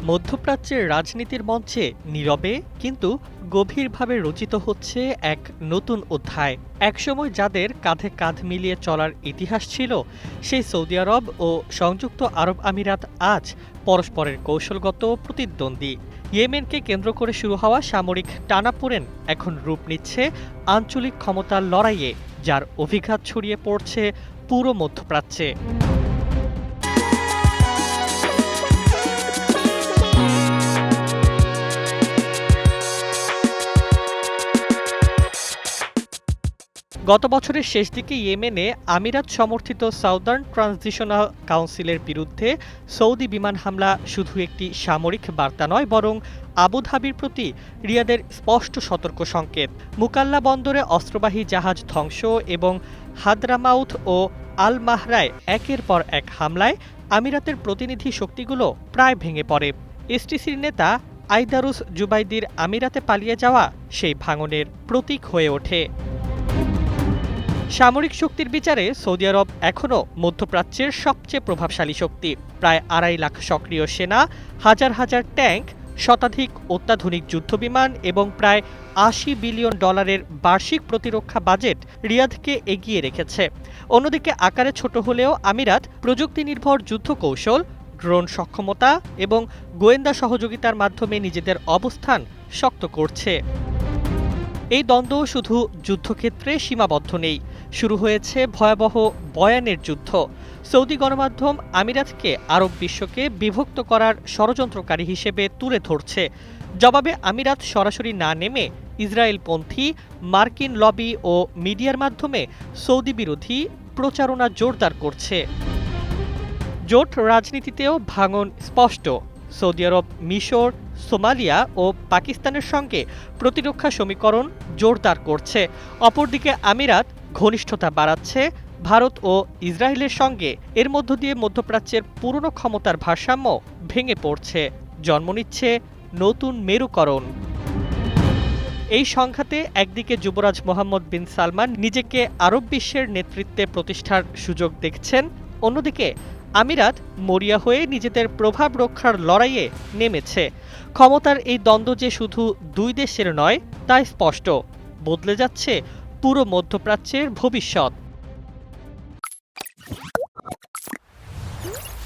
মধ্যপ্রাচ্যের রাজনীতির মঞ্চে নীরবে কিন্তু গভীরভাবে রচিত হচ্ছে এক নতুন অধ্যায়। একসময় যাদের কাঁধে কাঁধ মিলিয়ে চলার ইতিহাস ছিল, সেই সৌদি আরব ও সংযুক্ত আরব আমিরাত আজ পরস্পরের কৌশলগত প্রতিদ্বন্দ্বী। ইয়েমেনকে কেন্দ্র করে শুরু হওয়া সামরিক টানাপোড়েন এখন রূপ নিচ্ছে আঞ্চলিক ক্ষমতার লড়াইয়ে, যার অভিঘাত ছড়িয়ে পড়ছে পুরো মধ্যপ্রাচ্যে। গত বছরের শেষ দিকে ইয়েমেনে আমিরাত সমর্থিত সাউদার্ন ট্রানজিশনাল কাউন্সিলের বিরুদ্ধে সৌদি বিমান হামলা শুধু একটি সামরিক বার্তা নয়, বরং আবুধাবির প্রতি রিয়াদের স্পষ্ট সতর্ক সংকেত। মুকাল্লা বন্দরে অস্ত্রবাহী জাহাজ ধ্বংস এবং হাদ্রামাউথ ও আল মাহরায় একের পর এক হামলায় আমিরাতের প্রতিনিধি শক্তিগুলো প্রায় ভেঙে পড়ে। এসটিসির নেতা আইদারুস জুবাইদির আমিরাতে পালিয়ে যাওয়া সেই ভাঙনের প্রতীক হয়ে ওঠে। সামরিক শক্তির বিচারে সৌদি আরব এখনও মধ্যপ্রাচ্যের সবচেয়ে প্রভাবশালী শক্তি। প্রায় ২.৫ লাখ সক্রিয় সেনা, হাজার হাজার ট্যাঙ্ক, শতাধিক অত্যাধুনিক যুদ্ধবিমান এবং প্রায় $৮০ বিলিয়ন বার্ষিক প্রতিরক্ষা বাজেট রিয়াদকে এগিয়ে রেখেছে। অন্যদিকে আকারে ছোট হলেও আমিরাত প্রযুক্তি নির্ভর যুদ্ধ কৌশল, ড্রোন সক্ষমতা এবং গোয়েন্দা সহযোগিতার মাধ্যমে নিজেদের অবস্থান শক্ত করছে। এই দ্বন্দ্ব শুধু যুদ্ধক্ষেত্রে সীমাবদ্ধ নেই, শুরু হয়েছে ভয়াবহ বয়ানের যুদ্ধ। সৌদি গণমাধ্যম আমিরাতকে আরব বিশ্বকে বিভক্ত করার ষড়যন্ত্রকারী হিসেবে তুলে ধরছে। জবাবে আমিরাত সরাসরি না নেমে ইসরায়েলপন্থী মার্কিন লবি ও মিডিয়ার মাধ্যমে সৌদি বিরোধী প্রচারণা জোরদার করছে। জোট রাজনীতিতেও ভাঙন স্পষ্ট। সৌদি আরব মিশর, সোমালিয়া ও পাকিস্তানের সঙ্গে প্রতিরক্ষা সমীকরণ জোরদার করছে। অপরদিকে আমিরাত ঘনিষ্ঠতা বাড়াচ্ছে ভারত ও ইসরায়েলের সঙ্গে। এর মধ্য দিয়ে মধ্যপ্রাচ্যের পুরনো ক্ষমতার ভারসাম্য ভেঙে পড়ছে, জন্ম নিচ্ছে নতুন মেরুকরণ। এই সংঘাতে একদিকে যুবরাজ মোহাম্মদ বিন সালমান নিজেকে আরব বিশ্বের নেতৃত্বে প্রতিষ্ঠার সুযোগ দেখছেন, অন্যদিকে আমিরাত মরিয়া হয়ে নিজেদের প্রভাব রক্ষার লড়াইয়ে নেমেছে। ক্ষমতার এই দ্বন্দ্ব যে শুধু দুই দেশের নয়, তা স্পষ্ট। বদলে যাচ্ছে পুরো মধ্যপ্রাচ্যের ভবিষ্যৎ।